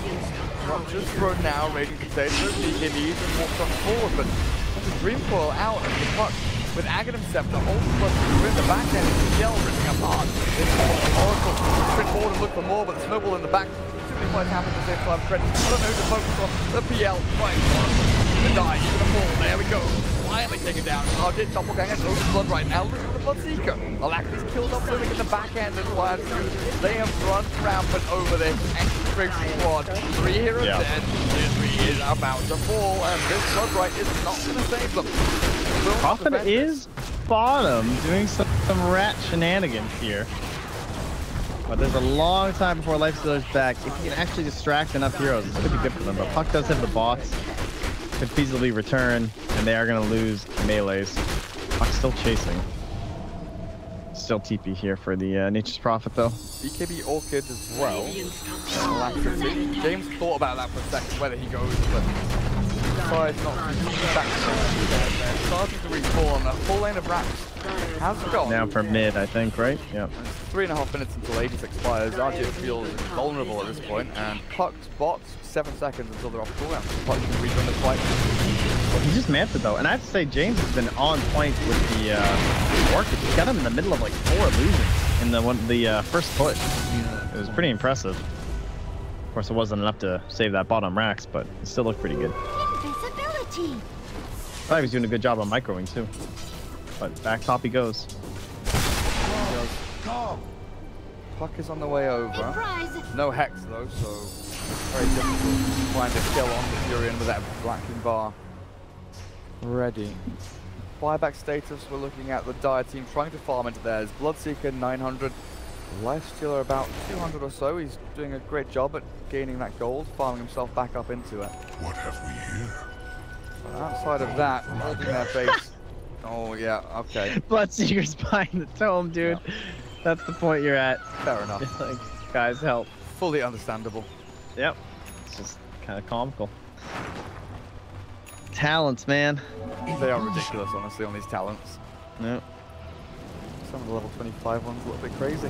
Ruptures thrown now, Raging Potato, BKBs and walks on forward, but there's a Dream Coil out of the puck with Aghanim Scepter, holds the plus in the back end, the yell ripping apart. This Oracle, sprint forward and look for more, but the snowball in the back, simply quite happy at the same time. Credit, I don't know who to focus on, the PL, right, the die, he's gonna fall, there we go. Finally taken down, Ah.Jit Doppelganger, over blood right now, look at the Bloodseeker. Alacri's killed off Lumic in the back end as well. They have run rampant over this Execration squad. 3 heroes dead, this 3 is about to fall, and this Bloodright is not going to save them. Coffin is bottom, doing some rat shenanigans here. But there's a long time before Lifestealer's back. If you can actually distract enough heroes, it's going to be good for them. But Puck does have the bots. Could feasibly return, and they are going to lose melees. Puck's still chasing. Still TP here for the Nature's Prophet, though. BKB Orchid as well. James thought about that for a second, whether he goes, but decides not to keep back there. Starting to respawn. A full lane of racks has gone. Now for mid, I think, right? Yep. 3.5 minutes until Aegis expires. Ah.Jit feels vulnerable at this point, and Puck's bots 7 seconds until they're off cooldown. Puck can rerun the fight. Well, he just mapped it though, and I have to say James has been on point with the orchid. He got him in the middle of like 4 illusions in the first push. It was pretty impressive. Of course, it wasn't enough to save that bottom racks, but it still looked pretty good. Invisibility. I thought he was doing a good job on microing too. But back top he goes. Puck is on the way over. Surprise. No Hex though, so very difficult to find a kill on the Furion with that blacking bar ready. Buyback status, we're looking at the Dire team trying to farm into theirs. Bloodseeker 900, Lifestealer about 200 or so. He's doing a great job at gaining that gold, farming himself back up into it. What have we here? But outside of that, holding their base. Oh yeah, okay. Bloodseeker's behind the tome, dude. Yeah. That's the point you're at. Fair enough. Like, guys, help. Fully understandable. Yep. It's just kind of comical. Talents, man. They are ridiculous, honestly, on these talents. Yep. Some of the level 25 ones a little bit crazy.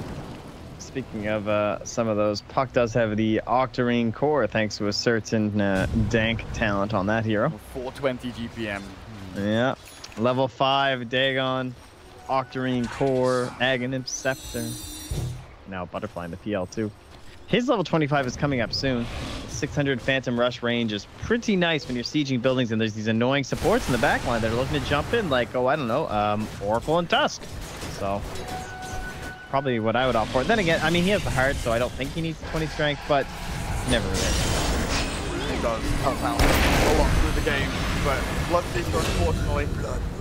Speaking of some of those, Puck does have the Octarine core thanks to a certain dank talent on that hero. 420 GPM. Yeah. Level 5 Dagon, Octarine core, Aghanim Scepter. Now Butterfly in the PL too. His level 25 is coming up soon. 600 Phantom Rush range is pretty nice when you're sieging buildings and there's these annoying supports in the backline that are looking to jump in, like, oh, I don't know, Oracle and Tusk. So, probably what I would opt for. Then again, I mean, he has the heart, so I don't think he needs 20 strength, but never really. He does help out a lot through the game, but Bloodseeker, unfortunately.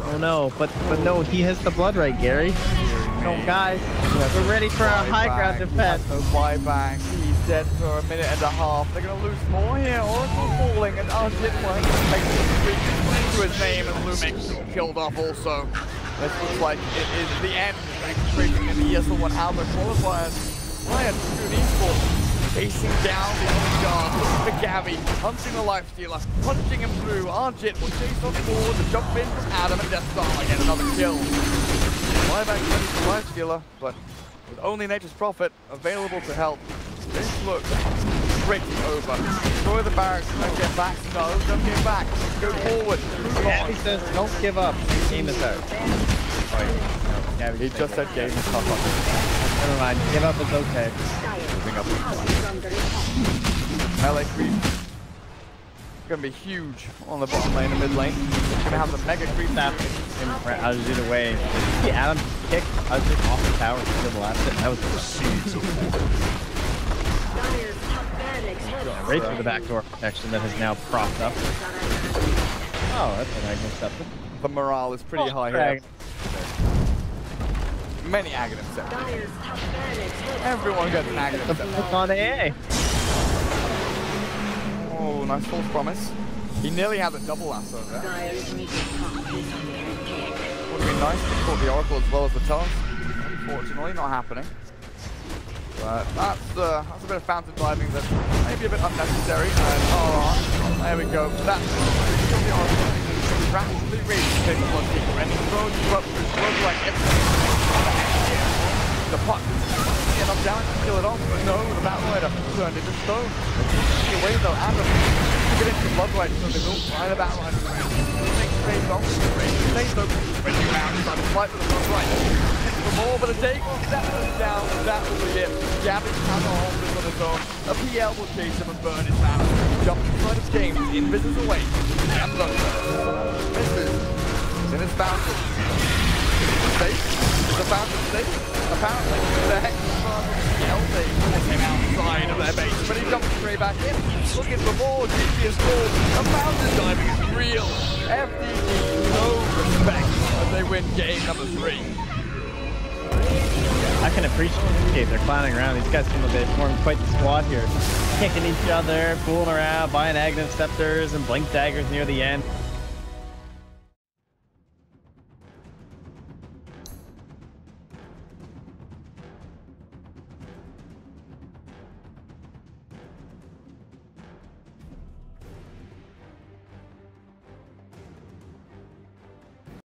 Oh no, but no, he has the blood right, Gary. No, guys, we're ready for our high ground defense. No buyback. He's dead for a minute and a half. They're going to lose more here. Oracle falling, and Ah.Jit won't make the to his name, and Lumix killed off also. This looks like it is the end of Execration in the ESL ONE Hambul qualifiers. Lion Spoon Esports chasing down the old guard, looking for Gabby, hunting the Lifestealer, punching him through. Ah.Jit will chase on forward, the jump in from Adam, and Death Star get another kill. Buyback ready for Lifestealer, but with only Nature's Prophet available to help, this looks pretty over. Destroy the barracks, don't get back. No, don't get back. Go forward. Gabby says, don't give up. Game is out. Oh, yeah. He just said game is tough. Never mind. Give up is okay. Moving up. LA creep. Gonna be huge on the bottom lane and mid lane. Gonna have the mega creep happening. Ah.Jit away. See Adam kick Ah.Jit off the tower to the last hit. That was the seeds of right through the backdoor protection that has now propped up. Oh, that's an Aghanim Scepter. The morale is pretty high here. Many Aghanim Scepters. Everyone gets an Aghanim Scepter. On AA. Oh, nice false promise. He nearly had the double lasso there. Would have been nice to caught the Oracle as well as the Tusk. Unfortunately, not happening. But that's a bit of fountain diving that's maybe a bit unnecessary. And there we go. That's the Oracle. Rapidly raising the Bloodseeker and throws you up through blood like the Puck get enough damage to kill it off, but no, the Battle Rider turned into stone. Take away though, Adam get into Blood Rider, so they don't fly the Battle Rider. Makes space off, stays open, spreading around, trying to fight with the Blood Rider. For more, but a Dagon steps down, and that will be it. Gabby cannot hold this on his own. A PL will chase him and burn his man. Jump inside of James, invis away, and look. Misses. In his fountain. Safe? Is the fountain safe? Apparently, the Hex LD came outside of their base, but he jumps straight back in. Looking for more GP score. A fountain diving is real. FDG, no respect as they win game number 3. I can appreciate they're clowning around. These guys seem like they formed quite the squad here. Kicking each other, fooling around, buying Aghanim Scepters and Blink Daggers near the end.